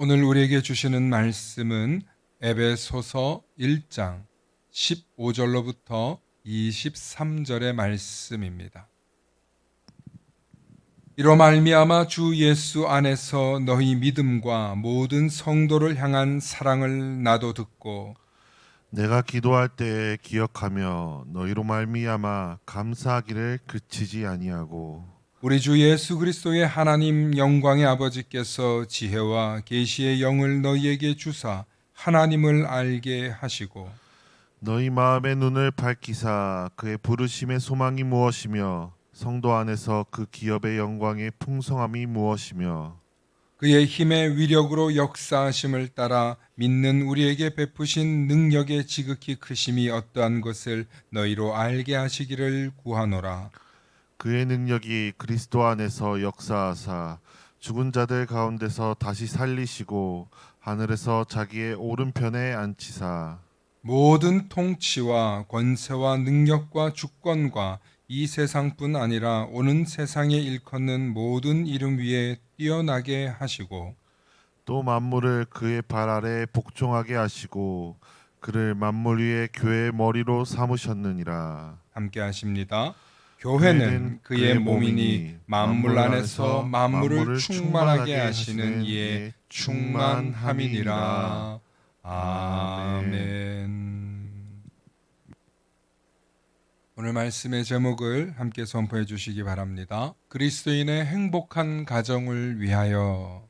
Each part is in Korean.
오늘 우리에게 주시는 말씀은 에베소서 1장 15절로부터 23절의 말씀입니다. 이로 말미암아 주 예수 안에서 너희 믿음과 모든 성도를 향한 사랑을 나도 듣고 내가 기도할 때에 기억하며 너희로 말미암아 감사하기를 그치지 아니하고 우리 주 예수 그리스도의 하나님 영광의 아버지께서 지혜와 계시의 영을 너희에게 주사 하나님을 알게 하시고 너희 마음의 눈을 밝히사 그의 부르심의 소망이 무엇이며 성도 안에서 그 기업의 영광의 풍성함이 무엇이며 그의 힘의 위력으로 역사하심을 따라 믿는 우리에게 베푸신 능력의 지극히 크심이 어떠한 것을 너희로 알게 하시기를 구하노라. 그의 능력이 그리스도 안에서 역사하사 죽은 자들 가운데서 다시 살리시고 하늘에서 자기의 오른편에 앉히사 모든 통치와 권세와 능력과 주권과 이 세상뿐 아니라 오는 세상에 일컫는 모든 이름 위에 뛰어나게 하시고 또 만물을 그의 발 아래 복종하게 하시고 그를 만물 위에 교회의 머리로 삼으셨느니라. 함께 하십니다. 교회는 교회는 그의 그의 몸이니 만물 안에서 만물을 충만하게 하시는 이의 충만함이니라. 아멘. 오늘 말씀의 제목을 함께 선포해 주시기 바랍니다. 그리스도인의 행복한 가정을 위하여.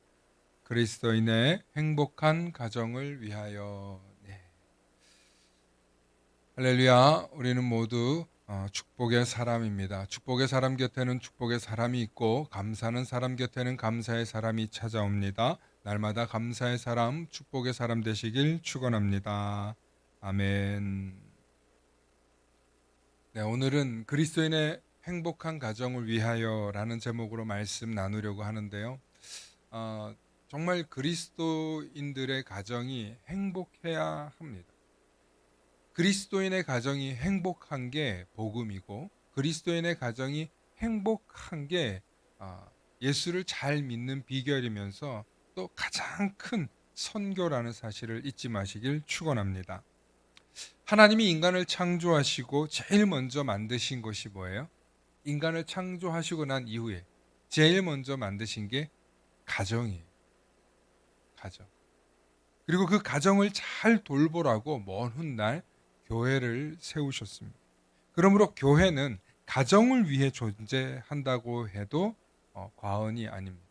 그리스도인의 행복한 가정을 위하여. 네. 할렐루야. 우리는 모두 축복의 사람입니다. 축복의 사람 곁에는 축복의 사람이 있고 감사하는 사람 곁에는 감사의 사람이 찾아옵니다. 날마다 감사의 사람, 축복의 사람 되시길 축원합니다. 아멘. 네, 오늘은 그리스도인의 행복한 가정을 위하여라는 제목으로 말씀 나누려고 하는데요. 정말 그리스도인들의 가정이 행복해야 합니다. 그리스도인의 가정이 행복한 게 복음이고 그리스도인의 가정이 행복한 게 예수를 잘 믿는 비결이면서 또 가장 큰 선교라는 사실을 잊지 마시길 축원합니다. 하나님이 인간을 창조하시고 제일 먼저 만드신 것이 뭐예요? 인간을 창조하시고 난 이후에 제일 먼저 만드신 게 가정이에요. 가정. 그리고 그 가정을 잘 돌보라고 먼 훗날 교회를 세우셨습니다. 그러므로 교회는 가정을 위해 존재한다고 해도 과언이 아닙니다.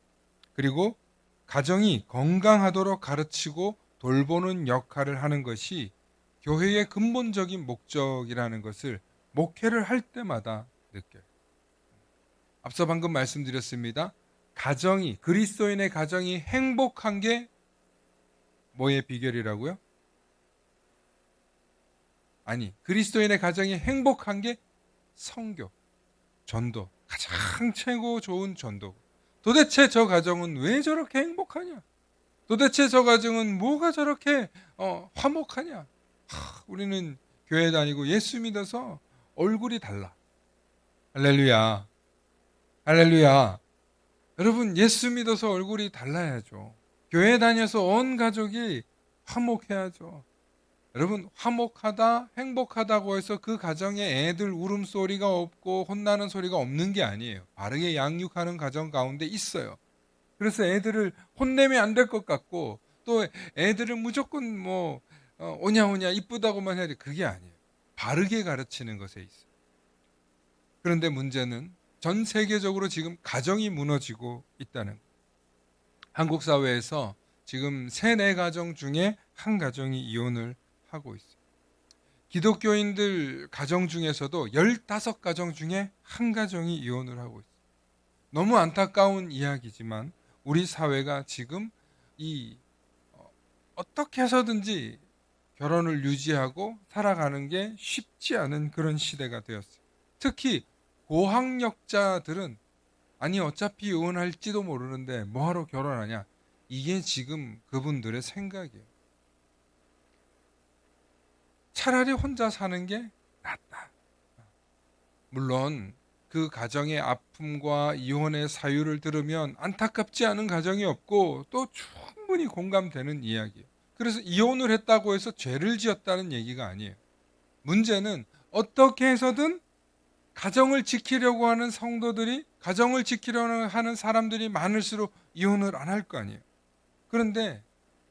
그리고 가정이 건강하도록 가르치고 돌보는 역할을 하는 것이 교회의 근본적인 목적이라는 것을 목회를 할 때마다 느껴요. 앞서 방금 말씀드렸습니다. 가정이, 그리스도인의 가정이 행복한 게 뭐의 비결이라고요? 아니, 그리스도인의 가정이 행복한 게 선교, 전도, 가장 최고 좋은 전도. 도대체 저 가정은 왜 저렇게 행복하냐? 도대체 저 가정은 뭐가 저렇게 화목하냐? 우리는 교회 다니고 예수 믿어서 얼굴이 달라. 할렐루야. 할렐루야. 여러분, 예수 믿어서 얼굴이 달라야죠. 교회 다녀서 온 가족이 화목해야죠. 여러분, 화목하다, 행복하다고 해서 그 가정에 애들 울음소리가 없고 혼나는 소리가 없는 게 아니에요. 바르게 양육하는 가정 가운데 있어요. 그래서 애들을 혼내면 안 될 것 같고 또 애들을 무조건 오냐 오냐 이쁘다고만 해야 돼. 그게 아니에요. 바르게 가르치는 것에 있어요. 그런데 문제는 전 세계적으로 지금 가정이 무너지고 있다는 거예요. 한국 사회에서 지금 3, 4가정 중에 한 가정이 이혼을 하고 있어요. 기독교인들 가정 중에서도 15가정 중에 한 가정이 이혼을 하고 있어요. 너무 안타까운 이야기지만 우리 사회가 지금 어떻게 해서든지 결혼을 유지하고 살아가는 게 쉽지 않은 그런 시대가 되었어요. 특히 고학력자들은 아니 어차피 이혼할지도 모르는데 뭐하러 결혼하냐, 이게 지금 그분들의 생각이에요. 차라리 혼자 사는 게 낫다. 물론 그 가정의 아픔과 이혼의 사유를 들으면 안타깝지 않은 가정이 없고 또 충분히 공감되는 이야기예요. 그래서 이혼을 했다고 해서 죄를 지었다는 얘기가 아니에요. 문제는 어떻게 해서든 가정을 지키려고 하는 성도들이, 가정을 지키려고 하는 사람들이 많을수록 이혼을 안 할 거 아니에요. 그런데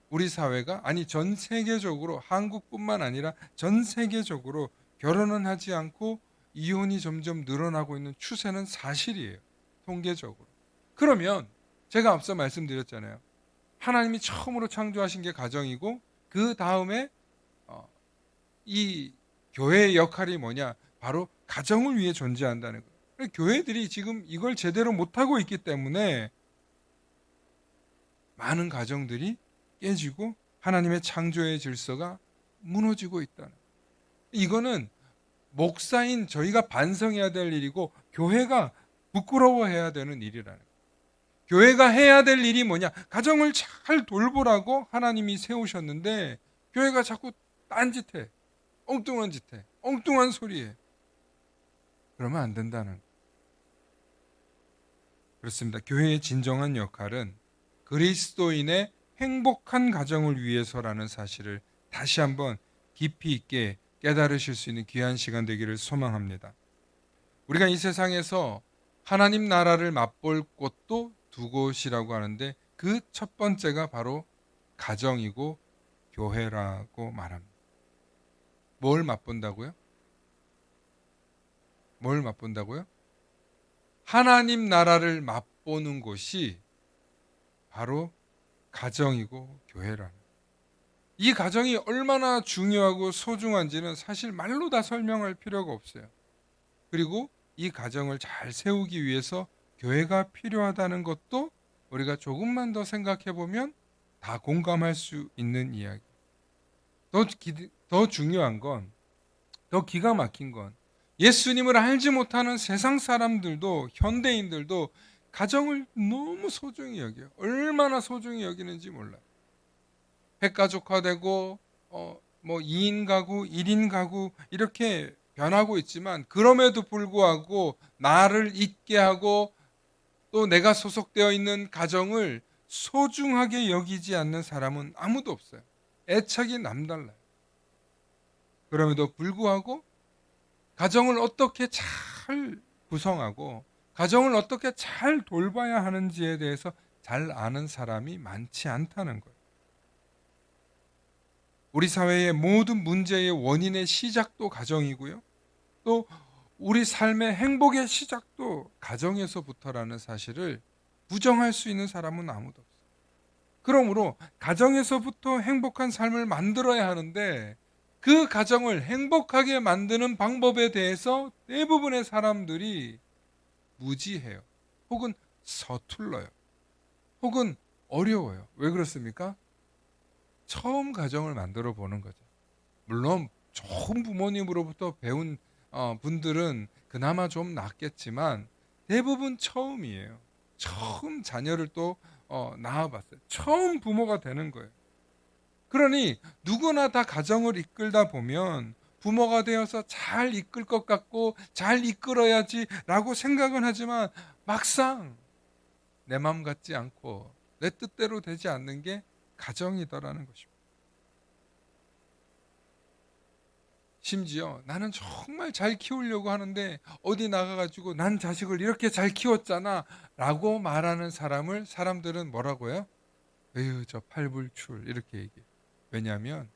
우리 사회가, 아니 전 세계적으로, 한국뿐만 아니라 전 세계적으로 결혼은 하지 않고 이혼이 점점 늘어나고 있는 추세는 사실이에요. 통계적으로. 그러면 제가 앞서 말씀드렸잖아요. 하나님이 처음으로 창조하신 게 가정이고, 그 다음에 이 교회의 역할이 뭐냐? 바로 가정을 위해 존재한다는 거예요. 교회들이 지금 이걸 제대로 못하고 있기 때문에 많은 가정들이 깨지고 하나님의 창조의 질서가 무너지고 있다는 거예요. 이거는 목사인 저희가 반성해야 될 일이고, 교회가 부끄러워해야 되는 일이라는 거예요. 교회가 해야 될 일이 뭐냐? 가정을 잘 돌보라고 하나님이 세우셨는데 교회가 자꾸 딴짓해. 엉뚱한 짓해. 엉뚱한 소리해. 그러면 안 된다는 거예요. 그렇습니다. 교회의 진정한 역할은 그리스도인의 행복한 가정을 위해서라는 사실을 다시 한번 깊이 있게 깨달으실 수 있는 귀한 시간 되기를 소망합니다. 우리가 이 세상에서 하나님 나라를 맛볼 곳도 두 곳이라고 하는데, 그 첫 번째가 바로 가정이고 교회라고 말합니다. 뭘 맛본다고요? 뭘 맛본다고요? 하나님 나라를 맛보는 곳이 바로 가정이고 교회라는. 이 가정이 얼마나 중요하고 소중한지는 사실 말로 다 설명할 필요가 없어요. 그리고 이 가정을 잘 세우기 위해서 교회가 필요하다는 것도 우리가 조금만 더 생각해 보면 다 공감할 수 있는 이야기. 더 중요한 건, 더 기가 막힌 건, 예수님을 알지 못하는 세상 사람들도, 현대인들도 가정을 너무 소중히 여겨요. 얼마나 소중히 여기는지 몰라요. 핵가족화되고 뭐 2인 가구, 1인 가구 이렇게 변하고 있지만, 그럼에도 불구하고 나를 잊게 하고 또 내가 소속되어 있는 가정을 소중하게 여기지 않는 사람은 아무도 없어요. 애착이 남달라요. 그럼에도 불구하고 가정을 어떻게 잘 구성하고 가정을 어떻게 잘 돌봐야 하는지에 대해서 잘 아는 사람이 많지 않다는 거예요. 우리 사회의 모든 문제의 원인의 시작도 가정이고요. 또 우리 삶의 행복의 시작도 가정에서부터라는 사실을 부정할 수 있는 사람은 아무도 없어요. 그러므로 가정에서부터 행복한 삶을 만들어야 하는데, 그 가정을 행복하게 만드는 방법에 대해서 대부분의 사람들이 무지해요. 혹은 서툴러요. 혹은 어려워요. 왜 그렇습니까? 처음 가정을 만들어 보는 거죠. 물론 좋은 부모님으로부터 배운 분들은 그나마 좀 낫겠지만 대부분 처음이에요. 처음 자녀를 또 낳아봤어요. 처음 부모가 되는 거예요. 그러니 누구나 다 가정을 이끌다 보면 부모가 되어서 잘 이끌 것 같고 잘 이끌어야지라고 생각은 하지만, 막상 내 마음 같지 않고 내 뜻대로 되지 않는 게 가정이더라는 것입니다. 심지어 나는 정말 잘 키우려고 하는데 어디 나가가지고 난 자식을 이렇게 잘 키웠잖아 라고 말하는 사람들은 뭐라고 해요? 에휴, 저 팔불출, 이렇게 얘기해요. 왜냐하면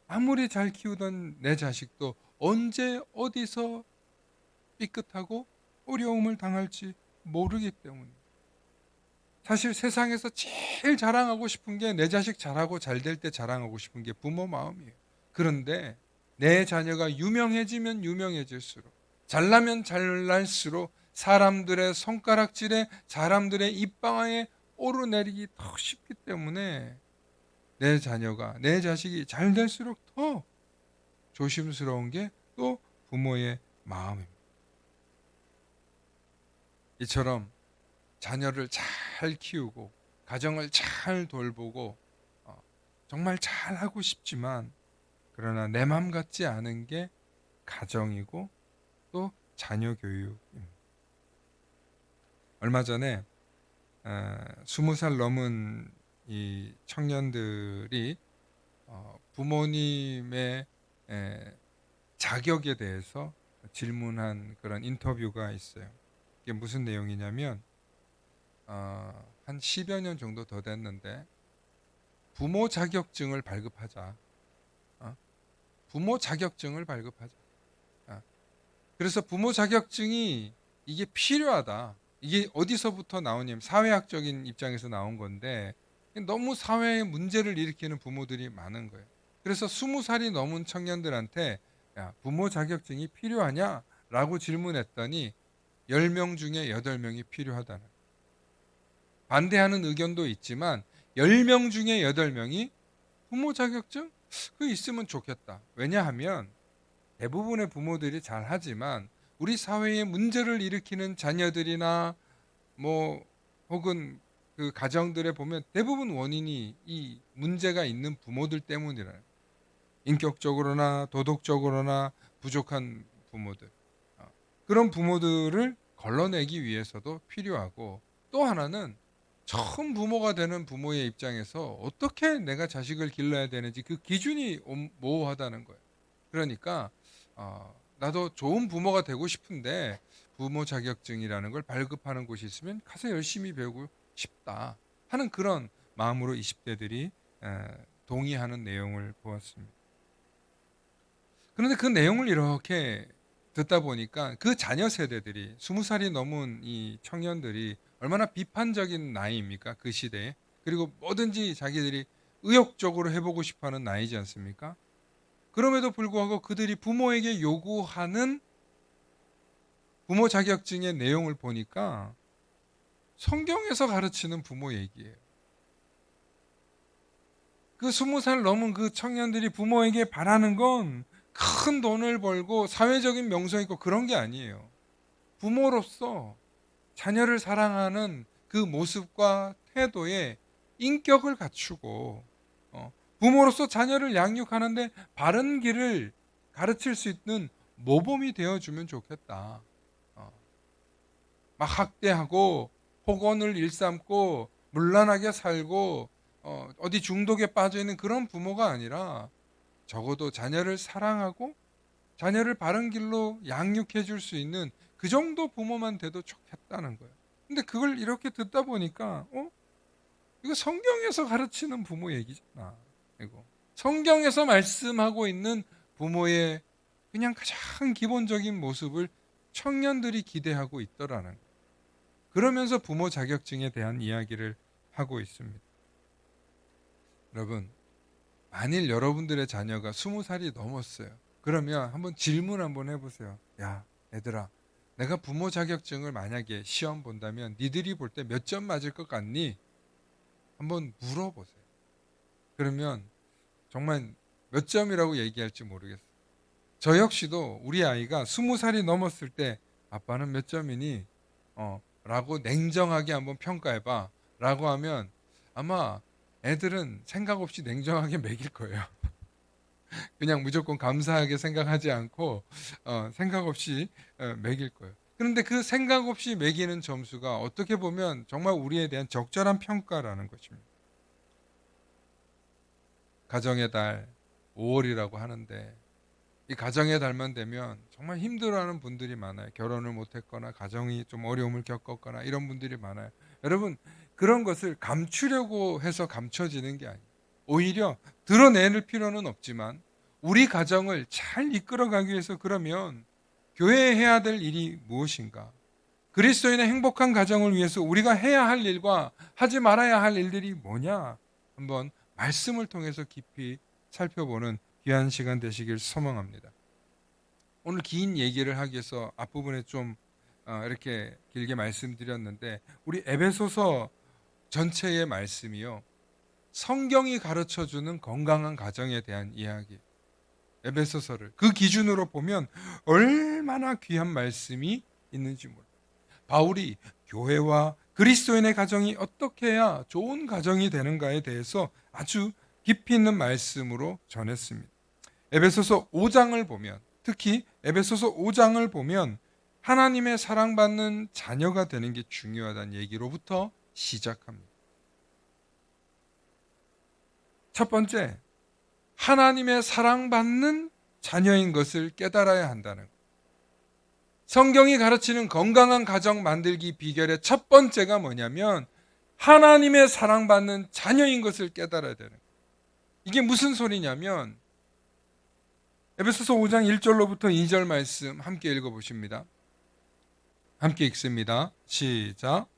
아무리 잘 키우던 내 자식도 언제 어디서 삐끗하고 어려움을 당할지 모르기 때문이에요. 사실 세상에서 제일 자랑하고 싶은 게, 내 자식 잘하고 잘 될 때 자랑하고 싶은 게 부모 마음이에요. 그런데 내 자녀가 유명해지면 유명해질수록, 잘나면 잘날수록 사람들의 손가락질에, 사람들의 입방아에 오르내리기 더 쉽기 때문에 내 자녀가, 내 자식이 잘 될수록 더 조심스러운 게 또 부모의 마음입니다. 이처럼 자녀를 잘 키우고 가정을 잘 돌보고 정말 잘 하고 싶지만, 그러나 내 맘 같지 않은 게 가정이고 또 자녀 교육입니다. 얼마 전에 20살 넘은 이 청년들이 부모님의 자격에 대해서 질문한 그런 인터뷰가 있어요. 이게 무슨 내용이냐면 한 10여 년 정도 더 됐는데 부모 자격증을 발급하자. 부모 자격증을 발급하자. 그래서 부모 자격증이 이게 필요하다. 이게 어디서부터 나오냐면 사회학적인 입장에서 나온 건데 너무 사회에 문제를 일으키는 부모들이 많은 거예요. 그래서 20살이 넘은 청년들한테 야, 부모 자격증이 필요하냐? 라고 질문했더니 10명 중에 8명이 필요하다는 거예요. 반대하는 의견도 있지만 10명 중에 8명이 부모 자격증? 그 있으면 좋겠다. 왜냐하면 대부분의 부모들이 잘 하지만 우리 사회에 문제를 일으키는 자녀들이나 뭐 혹은 그 가정들에 보면 대부분 원인이 이 문제가 있는 부모들 때문이라는, 인격적으로나 도덕적으로나 부족한 부모들, 그런 부모들을 걸러내기 위해서도 필요하고, 또 하나는 처음 부모가 되는 부모의 입장에서 어떻게 내가 자식을 길러야 되는지 그 기준이 모호하다는 거예요. 그러니까 나도 좋은 부모가 되고 싶은데 부모 자격증이라는 걸 발급하는 곳이 있으면 가서 열심히 배우고 싶다 하는 그런 마음으로 20대들이 동의하는 내용을 보았습니다. 그런데 그 내용을 이렇게 듣다 보니까 그 자녀 세대들이 20살이 넘은 이 청년들이 얼마나 비판적인 나이입니까? 그 시대에. 그리고 뭐든지 자기들이 의욕적으로 해보고 싶어하는 나이지 않습니까? 그럼에도 불구하고 그들이 부모에게 요구하는 부모 자격증의 내용을 보니까 성경에서 가르치는 부모 얘기예요. 그 20살 넘은 그 청년들이 부모에게 바라는 건 큰 돈을 벌고 사회적인 명성 있고 그런 게 아니에요. 부모로서 자녀를 사랑하는 그 모습과 태도에 인격을 갖추고 부모로서 자녀를 양육하는데 바른 길을 가르칠 수 있는 모범이 되어주면 좋겠다. 막 학대하고 폭언을 일삼고 문란하게 살고 어디 중독에 빠져 있는 그런 부모가 아니라 적어도 자녀를 사랑하고 자녀를 바른 길로 양육해 줄 수 있는 그 정도 부모만 돼도 좋겠다는 거예요. 근데 그걸 이렇게 듣다 보니까 이거 성경에서 가르치는 부모 얘기잖아. 이거 성경에서 말씀하고 있는 부모의 그냥 가장 기본적인 모습을 청년들이 기대하고 있더라는 거예요. 그러면서 부모 자격증에 대한 이야기를 하고 있습니다. 여러분, 만일 여러분들의 자녀가 20살이 넘었어요. 그러면 한번 질문 한번 해보세요. 야, 얘들아, 내가 부모 자격증을 만약에 시험 본다면 니들이 볼 때 몇 점 맞을 것 같니? 한번 물어보세요. 그러면 정말 몇 점이라고 얘기할지 모르겠어요. 저 역시도 우리 아이가 20살이 넘었을 때 아빠는 몇 점이니? 라고 냉정하게 한번 평가해봐 라고 하면 아마 애들은 생각 없이 냉정하게 매길 거예요. 그냥 무조건 감사하게 생각하지 않고 생각 없이 매길 거예요. 그런데 그 생각 없이 매기는 점수가 어떻게 보면 정말 우리에 대한 적절한 평가라는 것입니다. 가정의 달 5월이라고 하는데 이 가정의 달만 되면 정말 힘들어하는 분들이 많아요. 결혼을 못했거나 가정이 좀 어려움을 겪었거나 이런 분들이 많아요. 여러분, 그런 것을 감추려고 해서 감춰지는 게 아니에요. 오히려 드러낼 필요는 없지만 우리 가정을 잘 이끌어가기 위해서, 그러면 교회에 해야 될 일이 무엇인가? 그리스도인의 행복한 가정을 위해서 우리가 해야 할 일과 하지 말아야 할 일들이 뭐냐? 한번 말씀을 통해서 깊이 살펴보는 귀한 시간 되시길 소망합니다. 오늘 긴 얘기를 하기 위해서 앞부분에 좀 이렇게 길게 말씀드렸는데, 우리 에베소서 전체의 말씀이요, 성경이 가르쳐주는 건강한 가정에 대한 이야기. 에베소서를 그 기준으로 보면 얼마나 귀한 말씀이 있는지 몰라요. 바울이 교회와 그리스도인의 가정이 어떻게 해야 좋은 가정이 되는가에 대해서 아주 깊이 있는 말씀으로 전했습니다. 에베소서 5장을 보면, 특히 에베소서 5장을 보면 하나님의 사랑받는 자녀가 되는 게 중요하다는 얘기로부터 시작합니다. 첫 번째, 하나님의 사랑받는 자녀인 것을 깨달아야 한다는 것. 성경이 가르치는 건강한 가정 만들기 비결의 첫 번째가 뭐냐면 하나님의 사랑받는 자녀인 것을 깨달아야 되는 거예요. 이게 무슨 소리냐면 에베소서 5장 1절로부터 2절 말씀 함께 읽어보십니다. 함께 읽습니다. 시작.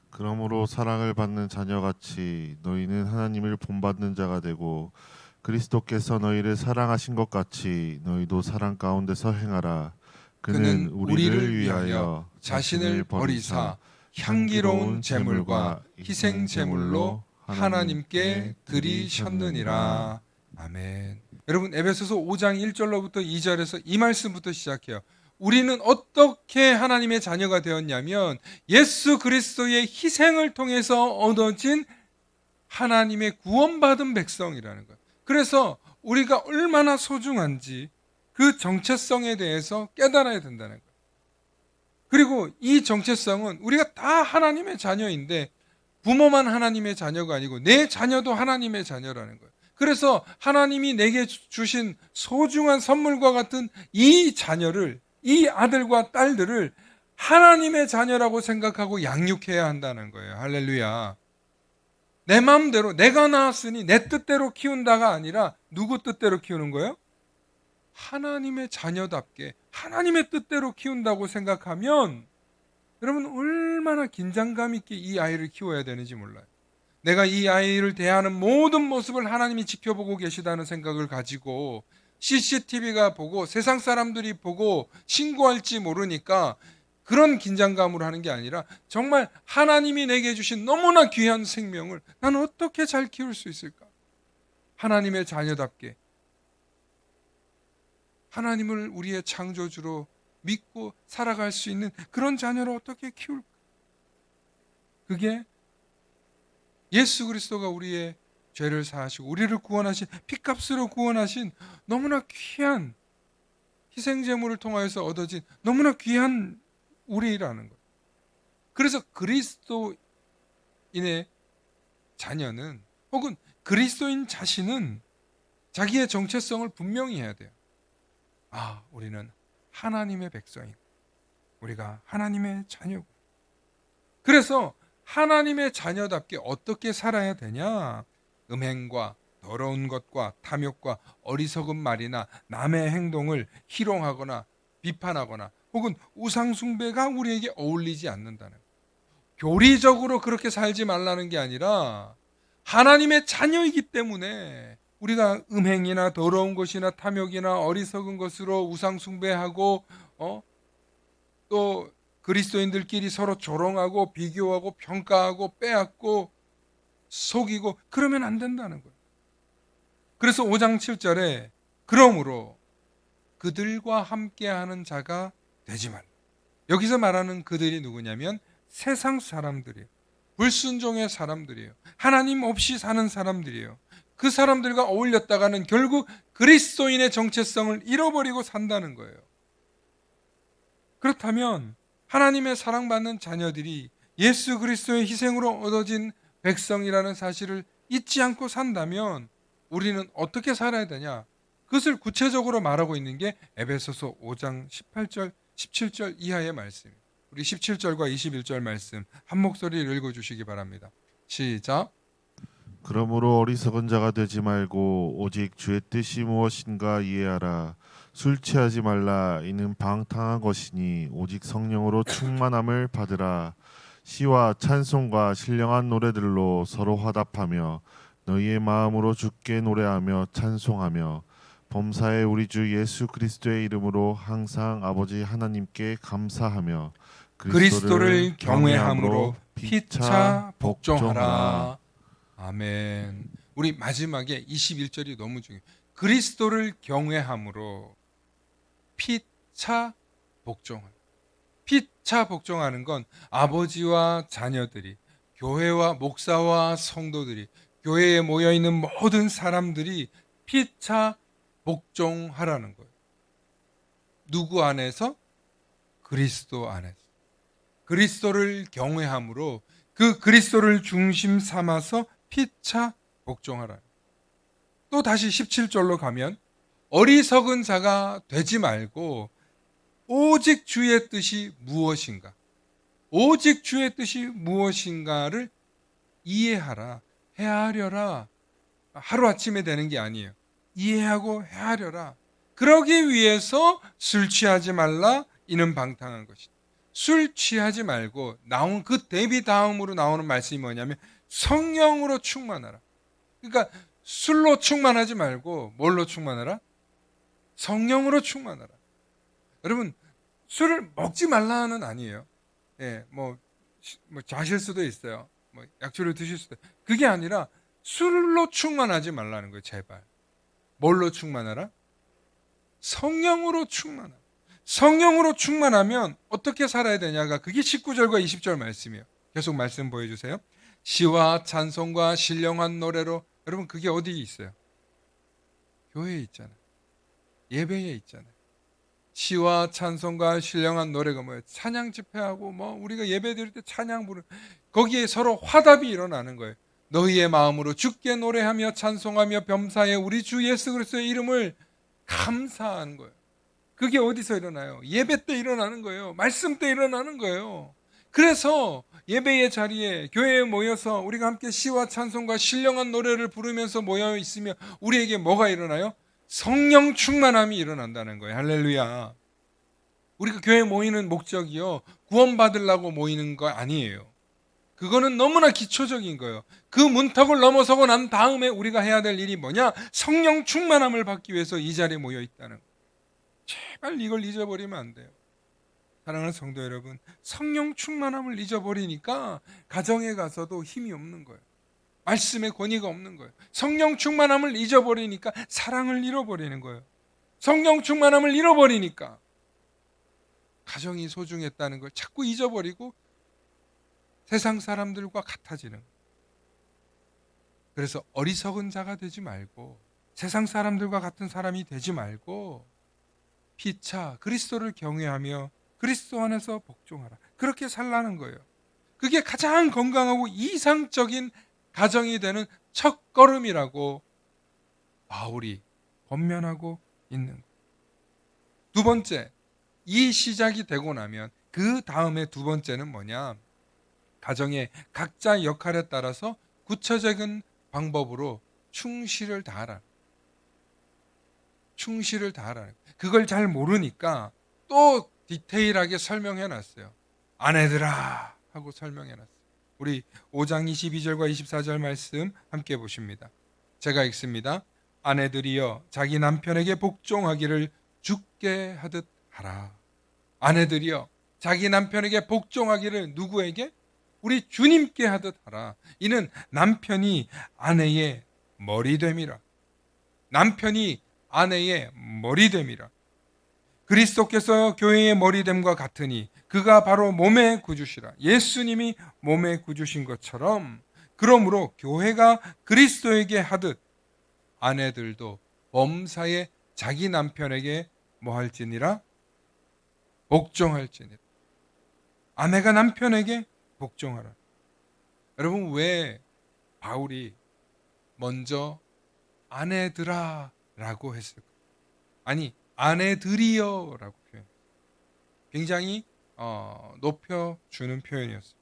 그러므로 사랑을 받는 자녀같이 너희는 하나님을 본받는 자가 되고 그리스도께서 너희를 사랑하신 것 같이 너희도 사랑 가운데서 행하라. 그는 우리를 위하여 자신을 버리사 향기로운 제물과 희생 제물로 하나님께 드리셨느니라. 아멘. 여러분 에베소서 5장 1절로부터 2절에서 이 말씀부터 시작해요. 우리는 어떻게 하나님의 자녀가 되었냐면 예수 그리스도의 희생을 통해서 얻어진 하나님의 구원받은 백성이라는 거예요. 그래서 우리가 얼마나 소중한지 그 정체성에 대해서 깨달아야 된다는 거예요. 그리고 이 정체성은 우리가 다 하나님의 자녀인데 부모만 하나님의 자녀가 아니고 내 자녀도 하나님의 자녀라는 거예요. 그래서 하나님이 내게 주신 소중한 선물과 같은 이 자녀를, 이 아들과 딸들을 하나님의 자녀라고 생각하고 양육해야 한다는 거예요. 할렐루야. 내 마음대로 내가 낳았으니 내 뜻대로 키운다가 아니라 누구 뜻대로 키우는 거예요? 하나님의 자녀답게 하나님의 뜻대로 키운다고 생각하면 여러분 얼마나 긴장감 있게 이 아이를 키워야 되는지 몰라요. 내가 이 아이를 대하는 모든 모습을 하나님이 지켜보고 계시다는 생각을 가지고 CCTV가 보고 세상 사람들이 보고 신고할지 모르니까 그런 긴장감으로 하는 게 아니라 정말 하나님이 내게 주신 너무나 귀한 생명을 나는 어떻게 잘 키울 수 있을까? 하나님의 자녀답게 하나님을 우리의 창조주로 믿고 살아갈 수 있는 그런 자녀를 어떻게 키울까? 그게 예수 그리스도가 우리의 죄를 사하시고 우리를 구원하신 피값으로 구원하신 너무나 귀한 희생제물을 통하여서 얻어진 너무나 귀한 우리라는 거예요. 그래서 그리스도인의 자녀는 혹은 그리스도인 자신은 자기의 정체성을 분명히 해야 돼요. 아, 우리는 하나님의 백성이고 우리가 하나님의 자녀고. 그래서 하나님의 자녀답게 어떻게 살아야 되냐? 음행과 더러운 것과 탐욕과 어리석은 말이나 남의 행동을 희롱하거나 비판하거나 혹은 우상숭배가 우리에게 어울리지 않는다는 거예요. 교리적으로 그렇게 살지 말라는 게 아니라 하나님의 자녀이기 때문에 우리가 음행이나 더러운 것이나 탐욕이나 어리석은 것으로 우상숭배하고 또 그리스도인들끼리 서로 조롱하고 비교하고 평가하고 빼앗고 속이고 그러면 안 된다는 거예요. 그래서 5장 7절에 그러므로 그들과 함께하는 자가 되지 말라. 여기서 말하는 그들이 누구냐면 세상 사람들이에요. 불순종의 사람들이에요. 하나님 없이 사는 사람들이에요. 그 사람들과 어울렸다가는 결국 그리스도인의 정체성을 잃어버리고 산다는 거예요. 그렇다면 하나님의 사랑받는 자녀들이 예수 그리스도의 희생으로 얻어진 백성이라는 사실을 잊지 않고 산다면 우리는 어떻게 살아야 되냐? 그것을 구체적으로 말하고 있는 게 에베소서 5장 18절, 17절 이하의 말씀입니다. 우리 17절과 21절 말씀 한 목소리를 읽어주시기 바랍니다. 시작. 그러므로 어리석은 자가 되지 말고 오직 주의 뜻이 무엇인가 이해하라. 술 취하지 말라. 이는 방탕한 것이니 오직 성령으로 충만함을 받으라. 시와 찬송과 신령한 노래들로 서로 화답하며 너희의 마음으로 주께 노래하며 찬송하며 범사에 우리 주 예수 그리스도의 이름으로 항상 아버지 하나님께 감사하며 그리스도를 경외함으로 피차 복종하라. 아멘. 우리 마지막에 21절이 너무 중요해요. 그리스도를 경외함으로 피차 복종하라. 피차 복종하는 건 아버지와 자녀들이, 교회와 목사와 성도들이, 교회에 모여있는 모든 사람들이 피차 복종하라는 거예요. 누구 안에서? 그리스도 안에서. 그리스도를 경외함으로 그 그리스도를 중심 삼아서 피차 복종하라. 또 다시 17절로 가면 어리석은 자가 되지 말고 오직 주의 뜻이 무엇인가, 오직 주의 뜻이 무엇인가를 이해하라, 헤아려라. 하루아침에 되는 게 아니에요. 이해하고 헤아려라. 그러기 위해서 술 취하지 말라, 이는 방탕한 것이다. 술 취하지 말고 나온 그 대비 다음으로 나오는 말씀이 뭐냐면 성령으로 충만하라. 그러니까 술로 충만하지 말고 뭘로 충만하라? 성령으로 충만하라. 여러분, 술을 먹지 말라는 아니에요. 예, 뭐 자실 수도 있어요. 뭐 약초를 드실 수도. 그게 아니라 술로 충만하지 말라는 거예요. 제발. 뭘로 충만하라? 성령으로 충만하라. 성령으로 충만하면 어떻게 살아야 되냐가 그게 19절과 20절 말씀이에요. 계속 말씀 보여주세요. 시와 찬송과 신령한 노래로. 여러분, 그게 어디 있어요? 교회에 있잖아요. 예배에 있잖아요. 시와 찬송과 신령한 노래가 뭐예요? 찬양 집회하고 뭐 우리가 예배 드릴 때 찬양 부르는, 거기에 서로 화답이 일어나는 거예요. 너희의 마음으로 주께 노래하며 찬송하며 범사에 우리 주 예수 그리스도의 이름을 감사하는 거예요. 그게 어디서 일어나요? 예배 때 일어나는 거예요. 말씀 때 일어나는 거예요. 그래서 예배의 자리에 교회에 모여서 우리가 함께 시와 찬송과 신령한 노래를 부르면서 모여 있으면 우리에게 뭐가 일어나요? 성령 충만함이 일어난다는 거예요. 할렐루야. 우리가 교회에 모이는 목적이요, 구원받으려고 모이는 거 아니에요. 그거는 너무나 기초적인 거예요. 그 문턱을 넘어서고 난 다음에 우리가 해야 될 일이 뭐냐? 성령 충만함을 받기 위해서 이 자리에 모여 있다는 거예요. 제발 이걸 잊어버리면 안 돼요. 사랑하는 성도 여러분, 성령 충만함을 잊어버리니까 가정에 가서도 힘이 없는 거예요. 말씀의 권위가 없는 거예요. 성령 충만함을 잊어버리니까 사랑을 잃어버리는 거예요. 성령 충만함을 잃어버리니까 가정이 소중했다는 걸 자꾸 잊어버리고 세상 사람들과 같아지는 거예요. 그래서 어리석은 자가 되지 말고 세상 사람들과 같은 사람이 되지 말고 피차 그리스도를 경외하며 그리스도 안에서 복종하라. 그렇게 살라는 거예요. 그게 가장 건강하고 이상적인 가정이 되는 첫걸음이라고 바울이 권면하고 있는 거예요. 두 번째, 이 시작이 되고 나면 그 다음에 두 번째는 뭐냐? 가정의 각자 역할에 따라서 구체적인 방법으로 충실을 다하라. 충실을 다하라. 그걸 잘 모르니까 또 디테일하게 설명해 놨어요. 아내들아 하고 설명해 놨어요. 우리 5장 22절과 24절 말씀 함께 보십니다. 제가 읽습니다. 아내들이여 자기 남편에게 복종하기를 주께 하듯 하라. 아내들이여 자기 남편에게 복종하기를 누구에게? 우리 주님께 하듯 하라. 이는 남편이 아내의 머리됨이라. 남편이 아내의 머리됨이라. 그리스도께서 교회의 머리됨과 같으니 그가 바로 몸의 구주시라. 예수님이 몸의 구주신 것처럼 그러므로 교회가 그리스도에게 하듯 아내들도 범사에 자기 남편에게 뭐 할지니라? 복종할지니라. 아내가 남편에게 복종하라. 여러분, 왜 바울이 먼저 아내들아 라고 했을까? 아니, 아내들이여 라고 표현. 굉장히 높여주는 표현이었어요.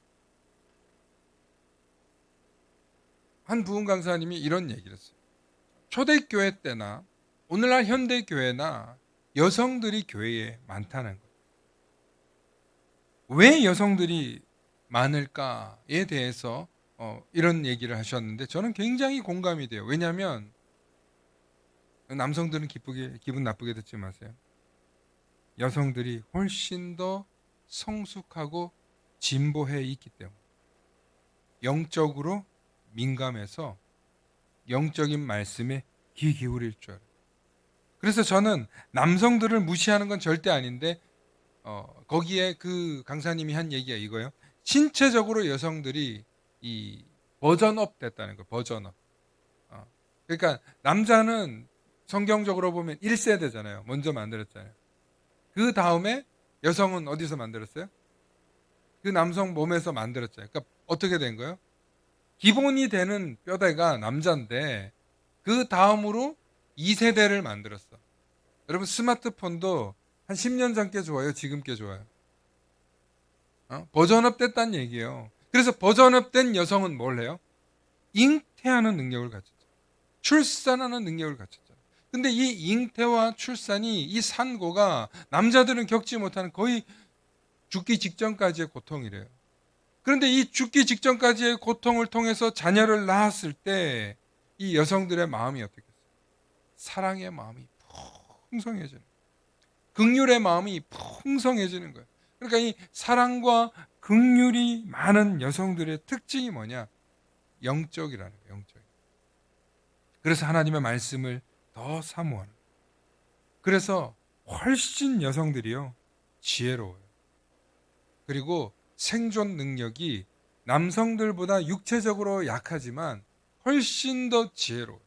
한 부흥 강사님이 이런 얘기를 했어요. 초대교회 때나 오늘날 현대교회나 여성들이 교회에 많다는 거예요. 왜 여성들이 많을까에 대해서 이런 얘기를 하셨는데 저는 굉장히 공감이 돼요. 왜냐하면 남성들은 기분 나쁘게 듣지 마세요. 여성들이 훨씬 더 성숙하고 진보해 있기 때문에 영적으로 민감해서 영적인 말씀에 귀 기울일 줄 알아요. 그래서 저는 남성들을 무시하는 건 절대 아닌데 거기에 그 강사님이 한 얘기가 이거예요. 신체적으로 여성들이 이 버전업 됐다는 거예요. 버전업. 그러니까 남자는 성경적으로 보면 1세대잖아요. 먼저 만들었잖아요. 그 다음에 여성은 어디서 만들었어요? 그 남성 몸에서 만들었잖아요. 그러니까 어떻게 된 거예요? 기본이 되는 뼈대가 남자인데 그 다음으로 2세대를 만들었어. 여러분 스마트폰도 한 10년 전께 좋아요? 지금 게 좋아요? 버전업 됐다는 얘기예요. 그래서 버전업 된 여성은 뭘 해요? 잉태하는 능력을 갖췄죠. 출산하는 능력을 갖췄죠. 근데 이 잉태와 출산이 이 산고가 남자들은 겪지 못하는 거의 죽기 직전까지의 고통이래요. 그런데 이 죽기 직전까지의 고통을 통해서 자녀를 낳았을 때 이 여성들의 마음이 어떻겠어요? 사랑의 마음이 풍성해지는 거예요. 긍휼의 마음이 풍성해지는 거예요. 그러니까 이 사랑과 긍휼이 많은 여성들의 특징이 뭐냐? 영적이라는 거예요. 영적. 그래서 하나님의 말씀을 더 사모하는 거예요. 그래서 훨씬 여성들이요 지혜로워요. 그리고 생존 능력이 남성들보다 육체적으로 약하지만 훨씬 더 지혜로워요.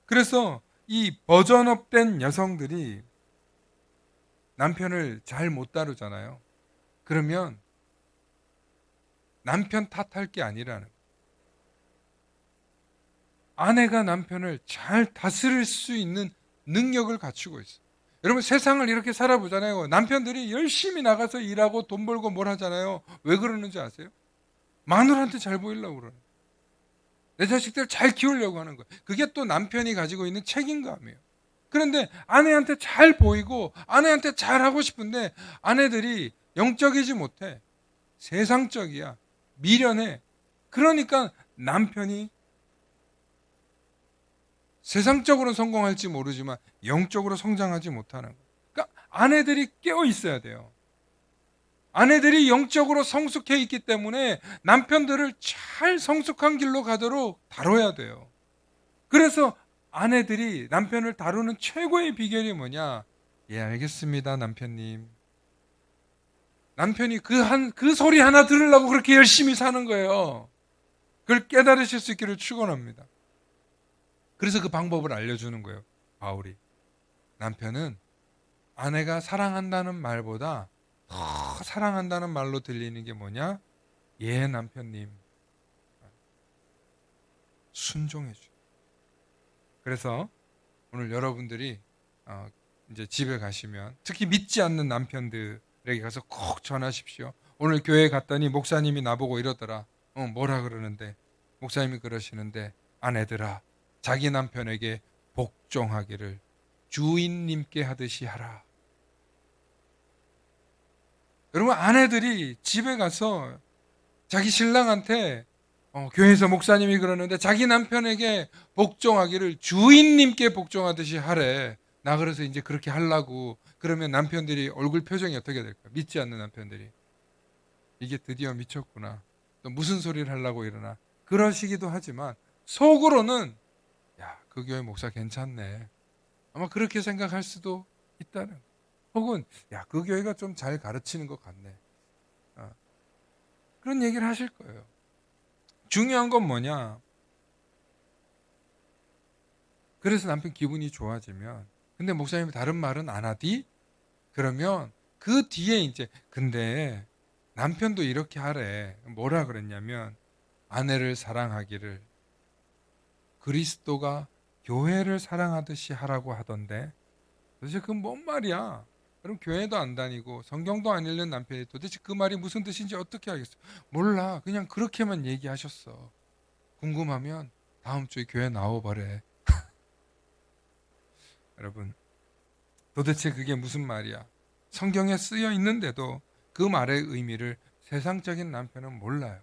그래서 이 버전업된 여성들이 남편을 잘 못 다루잖아요. 그러면 남편 탓할 게 아니라는 거예요. 아내가 남편을 잘 다스릴 수 있는 능력을 갖추고 있어요. 여러분 세상을 이렇게 살아보잖아요. 남편들이 열심히 나가서 일하고 돈 벌고 뭘 하잖아요. 왜 그러는지 아세요? 마누라한테 잘 보이려고 그러는 거예요. 내 자식들 잘 키우려고 하는 거예요. 그게 또 남편이 가지고 있는 책임감이에요. 그런데 아내한테 잘 보이고 아내한테 잘 하고 싶은데 아내들이 영적이지 못해. 세상적이야. 미련해. 그러니까 남편이 세상적으로 성공할지 모르지만 영적으로 성장하지 못하는 거예요. 그러니까 아내들이 깨어 있어야 돼요. 아내들이 영적으로 성숙해 있기 때문에 남편들을 잘 성숙한 길로 가도록 다뤄야 돼요. 그래서 아내들이 남편을 다루는 최고의 비결이 뭐냐? 예, 알겠습니다, 남편님. 남편이 그 소리 하나 들으려고 그렇게 열심히 사는 거예요. 그걸 깨달으실 수 있기를 축원합니다. 그래서 그 방법을 알려주는 거예요, 바울이. 남편은 아내가 사랑한다는 말보다 더 사랑한다는 말로 들리는 게 뭐냐? 예, 남편님. 순종해줘. 그래서 오늘 여러분들이 이제 집에 가시면 특히 믿지 않는 남편들에게 가서 꼭 전하십시오. 오늘 교회 갔더니 목사님이 나보고 이러더라. 뭐라 그러는데? 목사님이 그러시는데 아내들아 자기 남편에게 복종하기를 주인님께 하듯이 하라. 여러분 아내들이 집에 가서 자기 신랑한테 교회에서 목사님이 그러는데 자기 남편에게 복종하기를 주인님께 복종하듯이 하래. 나 그래서 이제 그렇게 하려고. 그러면 남편들이 얼굴 표정이 어떻게 될까? 믿지 않는 남편들이 이게 드디어 미쳤구나. 또 무슨 소리를 하려고 이러나. 그러시기도 하지만 속으로는 야, 그 교회 목사 괜찮네. 아마 그렇게 생각할 수도 있다는. 혹은 야, 그 교회가 좀 잘 가르치는 것 같네. 그런 얘기를 하실 거예요. 중요한 건 뭐냐? 그래서 남편 기분이 좋아지면 근데 목사님이 다른 말은 안 하디? 그러면 그 뒤에 이제 근데 남편도 이렇게 하래. 뭐라 그랬냐면 아내를 사랑하기를 그리스도가 교회를 사랑하듯이 하라고 하던데 도대체 그건 뭔 말이야? 그럼 교회도 안 다니고 성경도 안 읽는 남편이 도대체 그 말이 무슨 뜻인지 어떻게 알겠어? 몰라. 그냥 그렇게만 얘기하셨어. 궁금하면 다음 주에 교회 나와보래. 여러분 도대체 그게 무슨 말이야? 성경에 쓰여 있는데도 그 말의 의미를 세상적인 남편은 몰라요.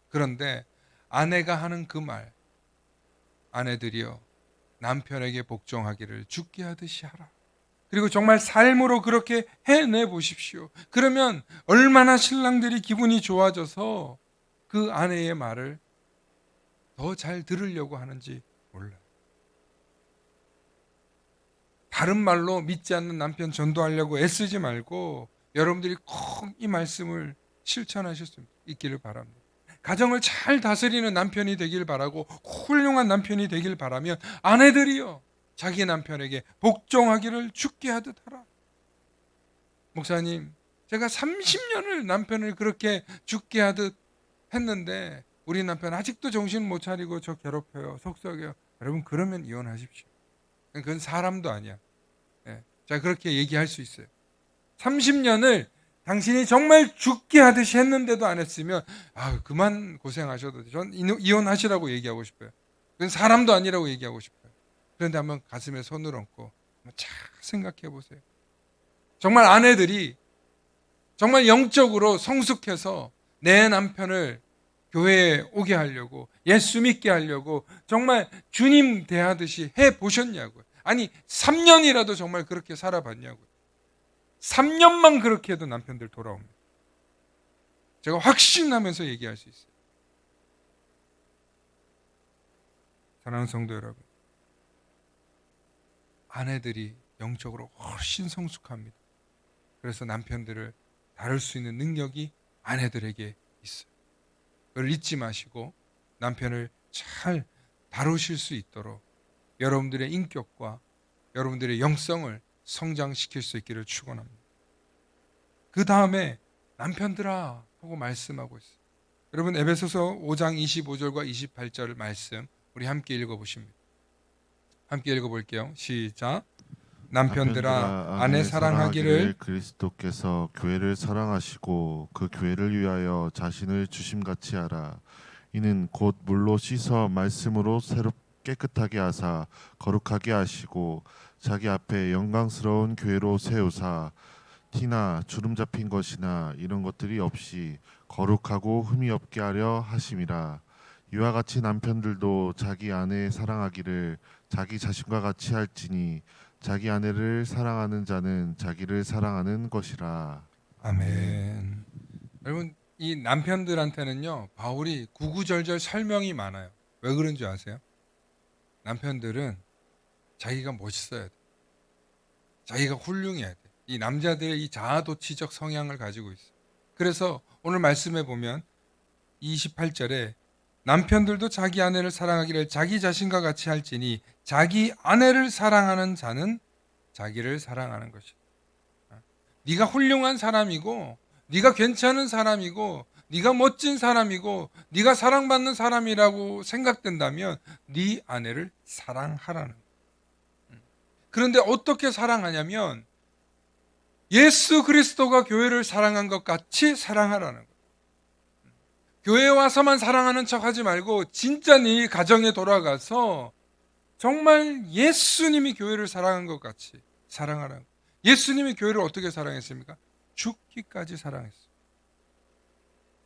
그런데 아내가 하는 그 말, 아내들이여 남편에게 복종하기를 죽게 하듯이 하라. 그리고 정말 삶으로 그렇게 해내 보십시오. 그러면 얼마나 신랑들이 기분이 좋아져서 그 아내의 말을 더 잘 들으려고 하는지 몰라요. 다른 말로 믿지 않는 남편 전도하려고 애쓰지 말고 여러분들이 꼭 이 말씀을 실천하실 수 있기를 바랍니다. 가정을 잘 다스리는 남편이 되길 바라고 훌륭한 남편이 되길 바라면 아내들이요 자기 남편에게 복종하기를 죽게 하듯 하라. 목사님 제가 30년을 남편을 그렇게 죽게 하듯 했는데 우리 남편 아직도 정신 못 차리고 저 괴롭혀요. 속썩여요. 여러분 그러면 이혼하십시오. 그건 사람도 아니야. 예. 자, 그렇게 얘기할 수 있어요. 30년을 당신이 정말 죽게 하듯이 했는데도 안 했으면 그만 고생하셔도 돼. 전 이혼하시라고 얘기하고 싶어요. 그건 사람도 아니라고 얘기하고 싶어요. 그런데 한번 가슴에 손을 얹고 한번 잘 생각해 보세요. 정말 아내들이 정말 영적으로 성숙해서 내 남편을 교회에 오게 하려고, 예수 믿게 하려고 정말 주님 대하듯이 해 보셨냐고요. 아니 3년이라도 정말 그렇게 살아봤냐고요. 3년만 그렇게 해도 남편들 돌아옵니다. 제가 확신하면서 얘기할 수 있어요. 사랑하는 성도 여러분, 아내들이 영적으로 훨씬 성숙합니다. 그래서 남편들을 다룰 수 있는 능력이 아내들에게 있어요. 그걸 잊지 마시고 남편을 잘 다루실 수 있도록 여러분들의 인격과 여러분들의 영성을 성장시킬 수 있기를 축원합니다. 그 다음에 남편들아 하고 말씀하고 있어요. 여러분 에베소서 5장 25절과 28절 말씀 우리 함께 읽어보십니다. 함께 읽어볼게요. 시작. 남편들아 아내 사랑하기를 그리스도께서 교회를 사랑하시고 그 교회를 위하여 자신을 주심같이 하라. 이는 곧 물로 씻어 말씀으로 새롭 깨끗하게 하사 거룩하게 하시고 자기 앞에 영광스러운 교회로 세우사 티나 주름 잡힌 것이나 이런 것들이 없이 거룩하고 흠이 없게 하려 하심이라. 이와 같이 남편들도 자기 아내 사랑하기를 자기 자신과 같이 할지니 자기 아내를 사랑하는 자는 자기를 사랑하는 것이라. 아멘. 여러분 이 남편들한테는요 바울이 구구절절 설명이 많아요. 왜 그런 줄 아세요? 남편들은 자기가 멋있어야 돼. 자기가 훌륭해야 돼. 이 남자들의 이 자아도취적 성향을 가지고 있어. 그래서 오늘 말씀에 보면 28절에 남편들도 자기 아내를 사랑하기를 자기 자신과 같이 할지니 자기 아내를 사랑하는 자는 자기를 사랑하는 것이다. 네가 훌륭한 사람이고 네가 괜찮은 사람이고 네가 멋진 사람이고 네가 사랑받는 사람이라고 생각된다면 네 아내를 사랑하라는 거예요. 그런데 어떻게 사랑하냐면 예수 그리스도가 교회를 사랑한 것 같이 사랑하라는 거예요. 교회에 와서만 사랑하는 척 하지 말고 진짜 네 가정에 돌아가서 정말 예수님이 교회를 사랑한 것 같이 사랑하라는 거예요. 예수님이 교회를 어떻게 사랑했습니까? 죽기까지 사랑했어요.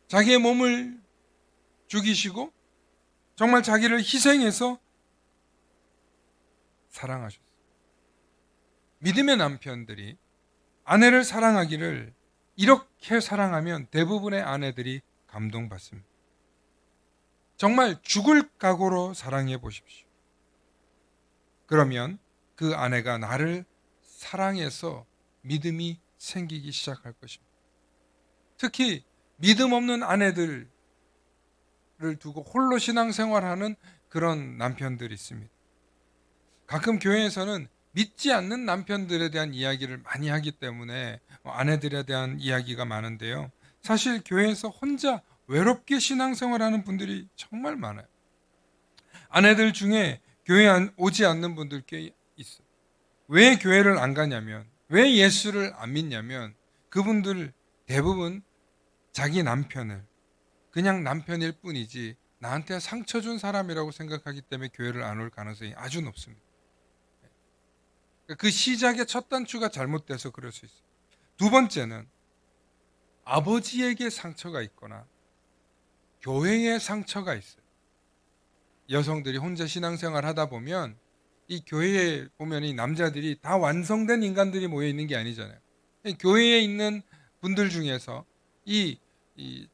자기의 몸을 죽이시고 정말 자기를 희생해서 사랑하셨어요. 믿음의 남편들이 아내를 사랑하기를 이렇게 사랑하면 대부분의 아내들이 감동받습니다. 정말 죽을 각오로 사랑해 보십시오. 그러면 그 아내가 나를 사랑해서 믿음이 생기기 시작할 것입니다. 특히 믿음 없는 아내들을 두고 홀로 신앙생활하는 그런 남편들이 있습니다. 가끔 교회에서는 믿지 않는 남편들에 대한 이야기를 많이 하기 때문에 아내들에 대한 이야기가 많은데요. 사실 교회에서 혼자 외롭게 신앙생활하는 분들이 정말 많아요. 아내들 중에 교회 오지 않는 분들 꽤 있어요. 왜 교회를 안 가냐면, 왜 예수를 안 믿냐면 그분들 대부분 자기 남편을 그냥 남편일 뿐이지 나한테 상처 준 사람이라고 생각하기 때문에 교회를 안 올 가능성이 아주 높습니다. 그 시작의 첫 단추가 잘못돼서 그럴 수 있어요. 두 번째는 아버지에게 상처가 있거나 교회에 상처가 있어요. 여성들이 혼자 신앙생활 하다 보면 이 교회에 보면 이 남자들이 다 완성된 인간들이 모여 있는 게 아니잖아요. 교회에 있는 분들 중에서 이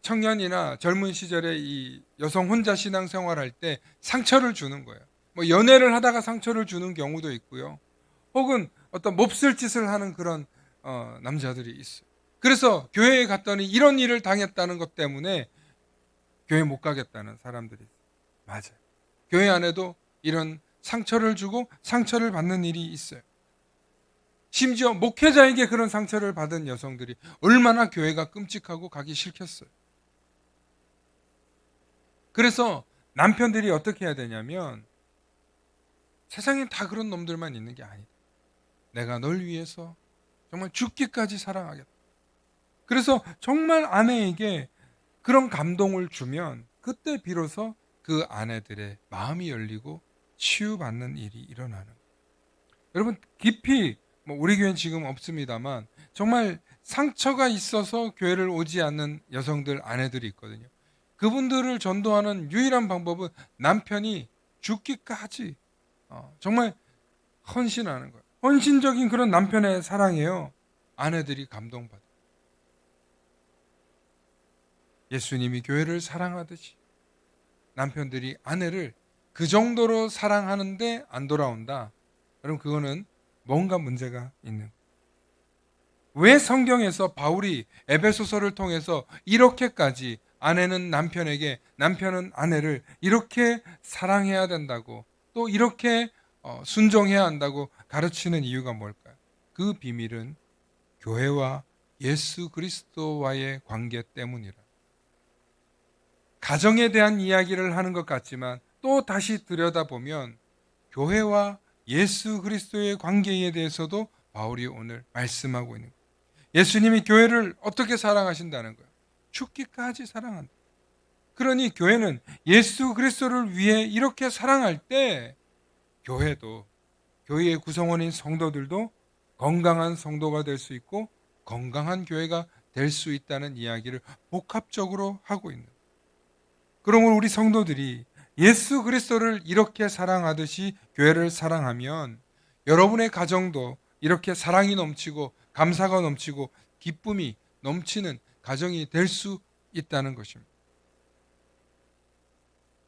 청년이나 젊은 시절에 이 여성 혼자 신앙생활할 때 상처를 주는 거예요. 뭐 연애를 하다가 상처를 주는 경우도 있고요. 혹은 어떤 몹쓸 짓을 하는 그런 남자들이 있어요. 그래서 교회에 갔더니 이런 일을 당했다는 것 때문에 교회 못 가겠다는 사람들이 있어요. 맞아요. 교회 안에도 이런 상처를 주고 상처를 받는 일이 있어요. 심지어 목회자에게 그런 상처를 받은 여성들이 얼마나 교회가 끔찍하고 가기 싫겠어요. 그래서 남편들이 어떻게 해야 되냐면 세상엔 다 그런 놈들만 있는 게 아니다. 내가 널 위해서 정말 죽기까지 사랑하겠다. 그래서 정말 아내에게 그런 감동을 주면 그때 비로소 그 아내들의 마음이 열리고 치유받는 일이 일어나는 거예요. 여러분, 깊이 우리 교회는 지금 없습니다만 정말 상처가 있어서 교회를 오지 않는 여성들, 아내들이 있거든요. 그분들을 전도하는 유일한 방법은 남편이 죽기까지 정말 헌신하는 거예요. 헌신적인 그런 남편의 사랑이에요. 아내들이 감동받아요. 예수님이 교회를 사랑하듯이 남편들이 아내를 그 정도로 사랑하는데 안 돌아온다. 여러분, 그거는 뭔가 문제가 있는 거예요. 왜 성경에서 바울이 에베소서를 통해서 이렇게까지 아내는 남편에게, 남편은 아내를 이렇게 사랑해야 된다고, 또 이렇게 순종해야 한다고 가르치는 이유가 뭘까요? 그 비밀은 교회와 예수 그리스도와의 관계 때문이라. 가정에 대한 이야기를 하는 것 같지만 또 다시 들여다보면 교회와 예수 그리스도의 관계에 대해서도 바울이 오늘 말씀하고 있는 거예요. 예수님이 교회를 어떻게 사랑하신다는 거예요? 죽기까지 사랑한다. 그러니 교회는 예수 그리스도를 위해 이렇게 사랑할 때 교회도, 교회의 구성원인 성도들도 건강한 성도가 될 수 있고 건강한 교회가 될 수 있다는 이야기를 복합적으로 하고 있는 거예요. 그러면 우리 성도들이 예수 그리스도를 이렇게 사랑하듯이 교회를 사랑하면 여러분의 가정도 이렇게 사랑이 넘치고 감사가 넘치고 기쁨이 넘치는 가정이 될 수 있다는 것입니다.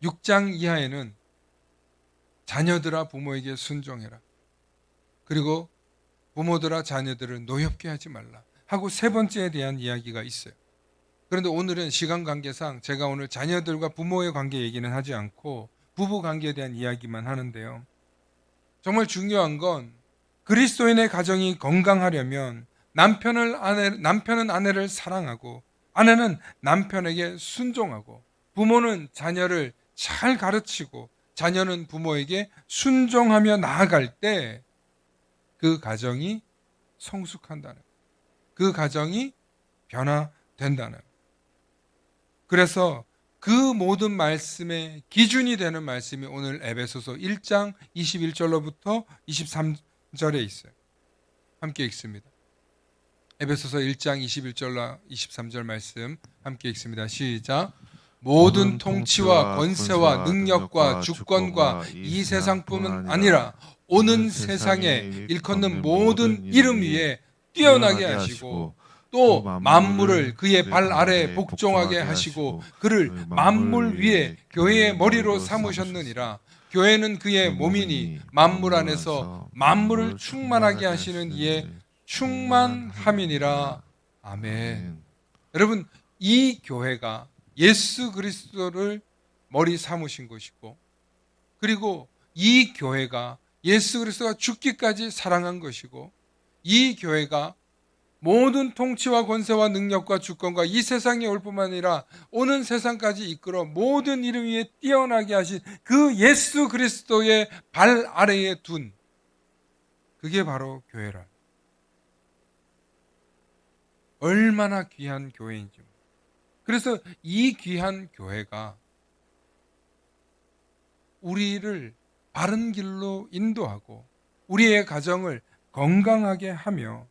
6장 이하에는 자녀들아 부모에게 순종해라. 그리고 부모들아 자녀들을 노엽게 하지 말라 하고 세 번째에 대한 이야기가 있어요. 그런데 오늘은 시간 관계상 제가 오늘 자녀들과 부모의 관계 얘기는 하지 않고 부부 관계에 대한 이야기만 하는데요. 정말 중요한 건 그리스도인의 가정이 건강하려면 남편은 아내를 사랑하고 아내는 남편에게 순종하고 부모는 자녀를 잘 가르치고 자녀는 부모에게 순종하며 나아갈 때 그 가정이 성숙한다는 거예요. 그 가정이 변화된다는 거예요. 그래서 그 모든 말씀의 기준이 되는 말씀이 오늘 에베소서 1장 21절로부터 23절에 있어요. 함께 읽습니다. 에베소서 1장 21절로 23절 말씀 함께 읽습니다. 시작. 모든 통치와 권세와 능력과 주권과 이 세상뿐만 아니라 오는 세상에 일컫는 모든 이름 위에 뛰어나게 하시고 또 만물을 그의 발 아래에 복종하게 하시고 그를 만물 위에 교회의 머리로 삼으셨느니라. 교회는 그의 몸이니 만물 안에서 만물을 충만하게 하시는 이의 충만함이니라. 아멘. 여러분, 이 교회가 예수 그리스도를 머리 삼으신 것이고, 그리고 이 교회가 예수 그리스도가 죽기까지 사랑한 것이고, 이 교회가 모든 통치와 권세와 능력과 주권과 이 세상에 올 뿐만 아니라 오는 세상까지 이끌어 모든 이름 위에 뛰어나게 하신 그 예수 그리스도의 발 아래에 둔 그게 바로 교회라. 얼마나 귀한 교회인지. 그래서 이 귀한 교회가 우리를 바른 길로 인도하고 우리의 가정을 건강하게 하며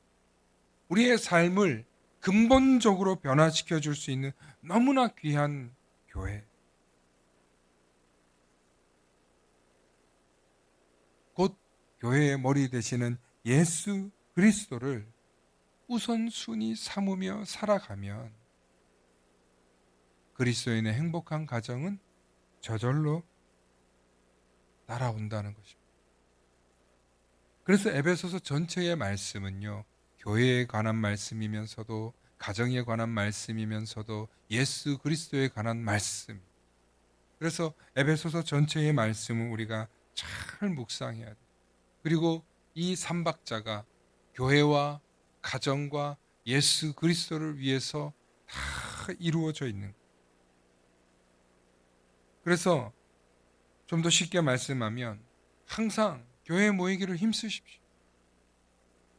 우리의 삶을 근본적으로 변화시켜 줄 수 있는 너무나 귀한 교회. 곧 교회의 머리 되시는 예수 그리스도를 우선순위 삼으며 살아가면 그리스도인의 행복한 가정은 저절로 따라온다는 것입니다. 그래서 에베소서 전체의 말씀은요, 교회에 관한 말씀이면서도 가정에 관한 말씀이면서도 예수 그리스도에 관한 말씀. 그래서 에베소서 전체의 말씀은 우리가 잘 묵상해야 돼요. 그리고 이 삼박자가 교회와 가정과 예수 그리스도를 위해서 다 이루어져 있는 거예요. 그래서 좀 더 쉽게 말씀하면 항상 교회 모이기를 힘쓰십시오.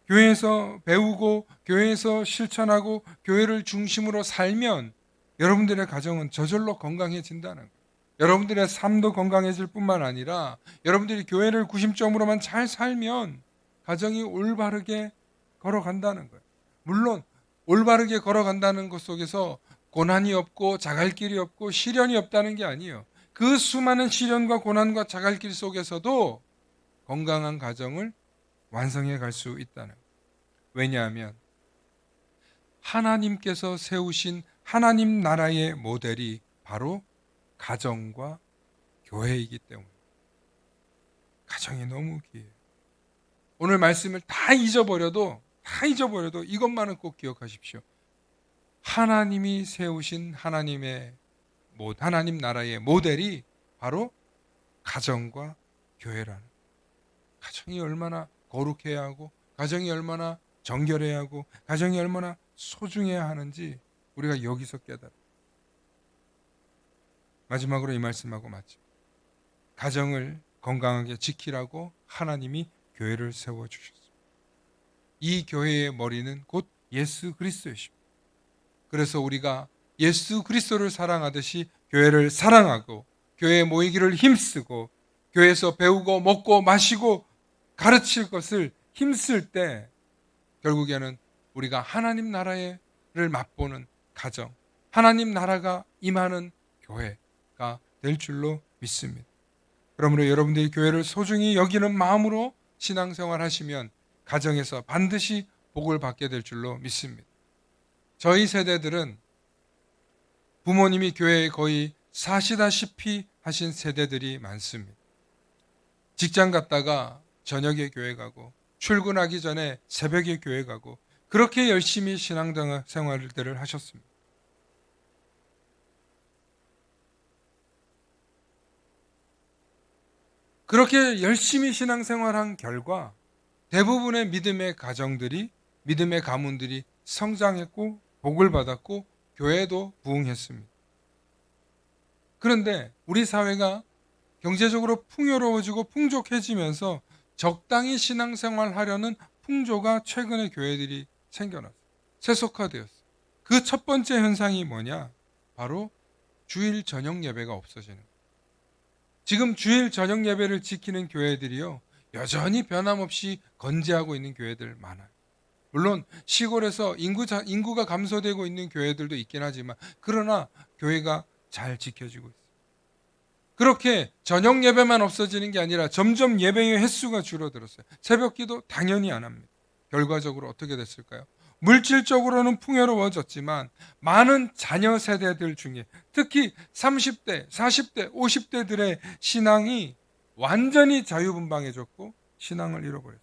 교회에서 배우고 교회에서 실천하고 교회를 중심으로 살면 여러분들의 가정은 저절로 건강해진다는 거예요. 여러분들의 삶도 건강해질 뿐만 아니라 여러분들이 교회를 구심점으로만 잘 살면 가정이 올바르게 걸어간다는 거예요. 물론 올바르게 걸어간다는 것 속에서 고난이 없고 자갈길이 없고 시련이 없다는 게 아니에요. 그 수많은 시련과 고난과 자갈길 속에서도 건강한 가정을 완성해 갈 수 있다는 거예요. 왜냐하면 하나님께서 세우신 하나님 나라의 모델이 바로 가정과 교회이기 때문에 가정이 너무 귀해요. 오늘 말씀을 다 잊어버려도 이것만은 꼭 기억하십시오. 하나님이 세우신 하나님 나라의 모델이 바로 가정과 교회라는, 가정이 얼마나 거룩해야 하고 가정이 얼마나 정결해야 하고 가정이 얼마나 소중해야 하는지 우리가 여기서 깨달아요. 마지막으로 이 말씀하고 마치 가정을 건강하게 지키라고 하나님이 교회를 세워주셨습니다. 이 교회의 머리는 곧 예수 그리스도이십니다. 그래서 우리가 예수 그리스도를 사랑하듯이 교회를 사랑하고 교회에 모이기를 힘쓰고 교회에서 배우고 먹고 마시고 가르칠 것을 힘쓸 때 결국에는 우리가 하나님 나라를 맛보는 가정, 하나님 나라가 임하는 교회가 될 줄로 믿습니다. 그러므로 여러분들이 교회를 소중히 여기는 마음으로 신앙생활 하시면 가정에서 반드시 복을 받게 될 줄로 믿습니다. 저희 세대들은 부모님이 교회에 거의 사시다시피 하신 세대들이 많습니다. 직장 갔다가 저녁에 교회 가고 출근하기 전에 새벽에 교회 가고 그렇게 열심히 신앙생활들을 하셨습니다. 그렇게 열심히 신앙생활한 결과 대부분의 믿음의 가정들이, 믿음의 가문들이 성장했고 복을 받았고 교회도 부흥했습니다. 그런데 우리 사회가 경제적으로 풍요로워지고 풍족해지면서 적당히 신앙생활 하려는 풍조가 최근에 교회들이 생겨났어요. 세속화되었어요. 그 첫 번째 현상이 뭐냐? 바로 주일 저녁 예배가 없어지는 거예요. 지금 주일 저녁 예배를 지키는 교회들이요, 여전히 변함없이 건재하고 있는 교회들 많아요. 물론 시골에서 인구가 감소되고 있는 교회들도 있긴 하지만 그러나 교회가 잘 지켜지고 있어요. 그렇게 저녁 예배만 없어지는 게 아니라 점점 예배의 횟수가 줄어들었어요. 새벽기도 당연히 안 합니다. 결과적으로 어떻게 됐을까요? 물질적으로는 풍요로워졌지만 많은 자녀 세대들 중에 특히 30대, 40대, 50대들의 신앙이 완전히 자유분방해졌고 신앙을 잃어버렸어요.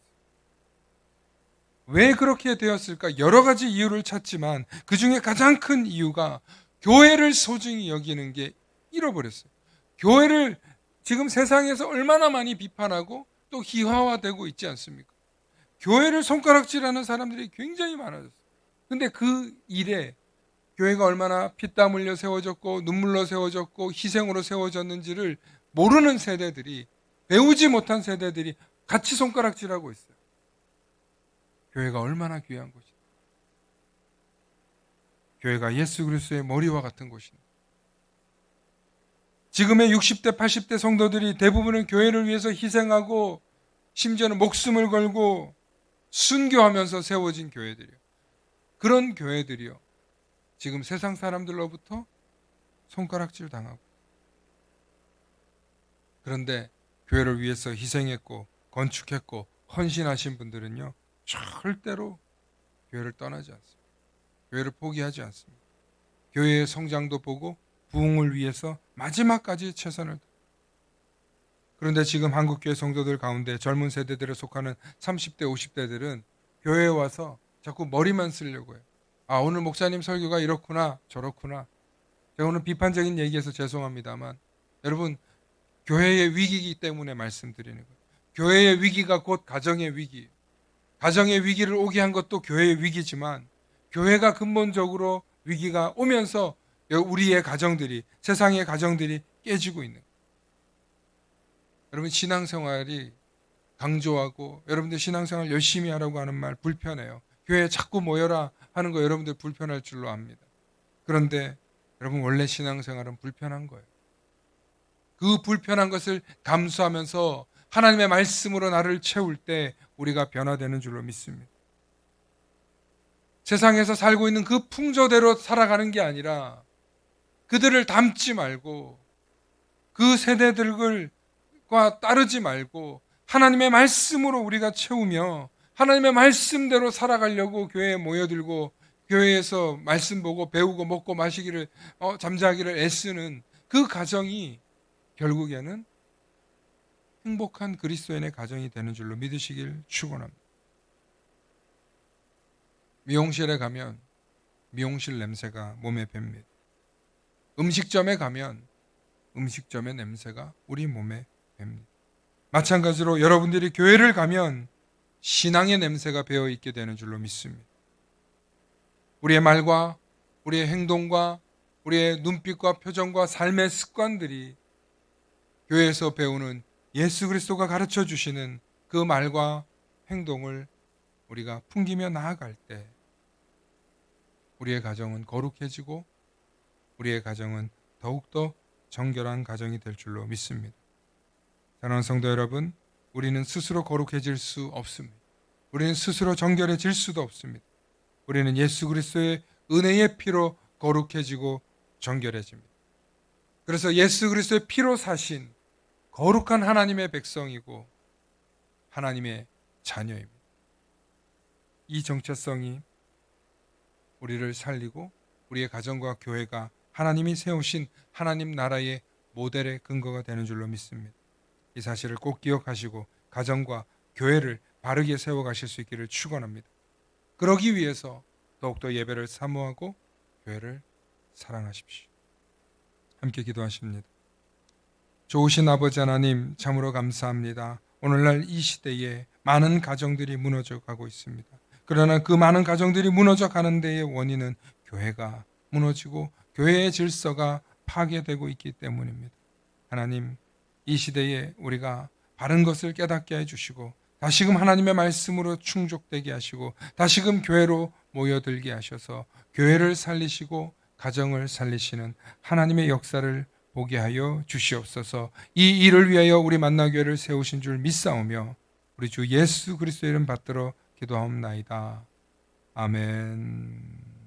왜 그렇게 되었을까? 여러 가지 이유를 찾지만 그 중에 가장 큰 이유가 교회를 소중히 여기는 게 잃어버렸어요. 교회를 지금 세상에서 얼마나 많이 비판하고 또 희화화되고 있지 않습니까? 교회를 손가락질하는 사람들이 굉장히 많아졌어요. 근데 그 일에 교회가 얼마나 피땀 흘려 세워졌고 눈물로 세워졌고 희생으로 세워졌는지를 모르는 세대들이, 배우지 못한 세대들이 같이 손가락질하고 있어요. 교회가 얼마나 귀한 곳이다. 교회가 예수 그리스도의 머리와 같은 곳입니다. 지금의 60대, 80대 성도들이 대부분은 교회를 위해서 희생하고 심지어는 목숨을 걸고 순교하면서 세워진 교회들이요. 그런 교회들이요, 지금 세상 사람들로부터 손가락질 당하고, 그런데 교회를 위해서 희생했고 건축했고 헌신하신 분들은요, 절대로 교회를 떠나지 않습니다. 교회를 포기하지 않습니다. 교회의 성장도 보고 부흥을 위해서 마지막까지 최선을 다합니다. 그런데 지금 한국교회 성도들 가운데 젊은 세대들에 속하는 30대, 50대들은 교회에 와서 자꾸 머리만 쓰려고 해요. 아, 오늘 목사님 설교가 이렇구나 저렇구나. 제가 오늘 비판적인 얘기해서 죄송합니다만 여러분, 교회의 위기이기 때문에 말씀드리는 거예요. 교회의 위기가 곧 가정의 위기예요. 가정의 위기를 오게 한 것도 교회의 위기지만 교회가 근본적으로 위기가 오면서 우리의 가정들이, 세상의 가정들이 깨지고 있는 거예요. 여러분, 신앙생활이 강조하고 여러분들 신앙생활 열심히 하라고 하는 말 불편해요. 교회에 자꾸 모여라 하는 거 여러분들 불편할 줄로 압니다. 그런데 여러분 원래 신앙생활은 불편한 거예요. 그 불편한 것을 감수하면서 하나님의 말씀으로 나를 채울 때 우리가 변화되는 줄로 믿습니다. 세상에서 살고 있는 그 풍조대로 살아가는 게 아니라 그들을 닮지 말고 그 세대들과 따르지 말고 하나님의 말씀으로 우리가 채우며 하나님의 말씀대로 살아가려고 교회에 모여들고 교회에서 말씀 보고 배우고 먹고 마시기를 잠자기를 애쓰는 그 가정이 결국에는 행복한 그리스도인의 가정이 되는 줄로 믿으시길 축원합니다. 미용실에 가면 미용실 냄새가 몸에 뱄니다. 음식점에 가면 음식점의 냄새가 우리 몸에 뱄니다. 마찬가지로 여러분들이 교회를 가면 신앙의 냄새가 배어 있게 되는 줄로 믿습니다. 우리의 말과 우리의 행동과 우리의 눈빛과 표정과 삶의 습관들이 교회에서 배우는 예수 그리스도가 가르쳐 주시는 그 말과 행동을 우리가 풍기며 나아갈 때 우리의 가정은 거룩해지고 우리의 가정은 더욱더 정결한 가정이 될 줄로 믿습니다. 사랑하는 성도 여러분, 우리는 스스로 거룩해질 수 없습니다. 우리는 스스로 정결해질 수도 없습니다. 우리는 예수 그리스도의 은혜의 피로 거룩해지고 정결해집니다. 그래서 예수 그리스도의 피로 사신 거룩한 하나님의 백성이고 하나님의 자녀입니다. 이 정체성이 우리를 살리고 우리의 가정과 교회가 하나님이 세우신 하나님 나라의 모델의 근거가 되는 줄로 믿습니다. 이 사실을 꼭 기억하시고 가정과 교회를 바르게 세워가실 수 있기를 축원합니다. 그러기 위해서 더욱더 예배를 사모하고 교회를 사랑하십시오. 함께 기도하십니다. 좋으신 아버지 하나님, 참으로 감사합니다. 오늘날 이 시대에 많은 가정들이 무너져 가고 있습니다. 그러나 그 많은 가정들이 무너져 가는 데의 원인은 교회가 무너지고 교회의 질서가 파괴되고 있기 때문입니다. 하나님, 이 시대에 우리가 바른 것을 깨닫게 해주시고 다시금 하나님의 말씀으로 충족되게 하시고 다시금 교회로 모여들게 하셔서 교회를 살리시고 가정을 살리시는 하나님의 역사를 보게 하여 주시옵소서. 이 일을 위하여 우리 만나교회를 세우신 줄 믿사오며 우리 주 예수 그리스도의 이름 받들어 기도하옵나이다. 아멘.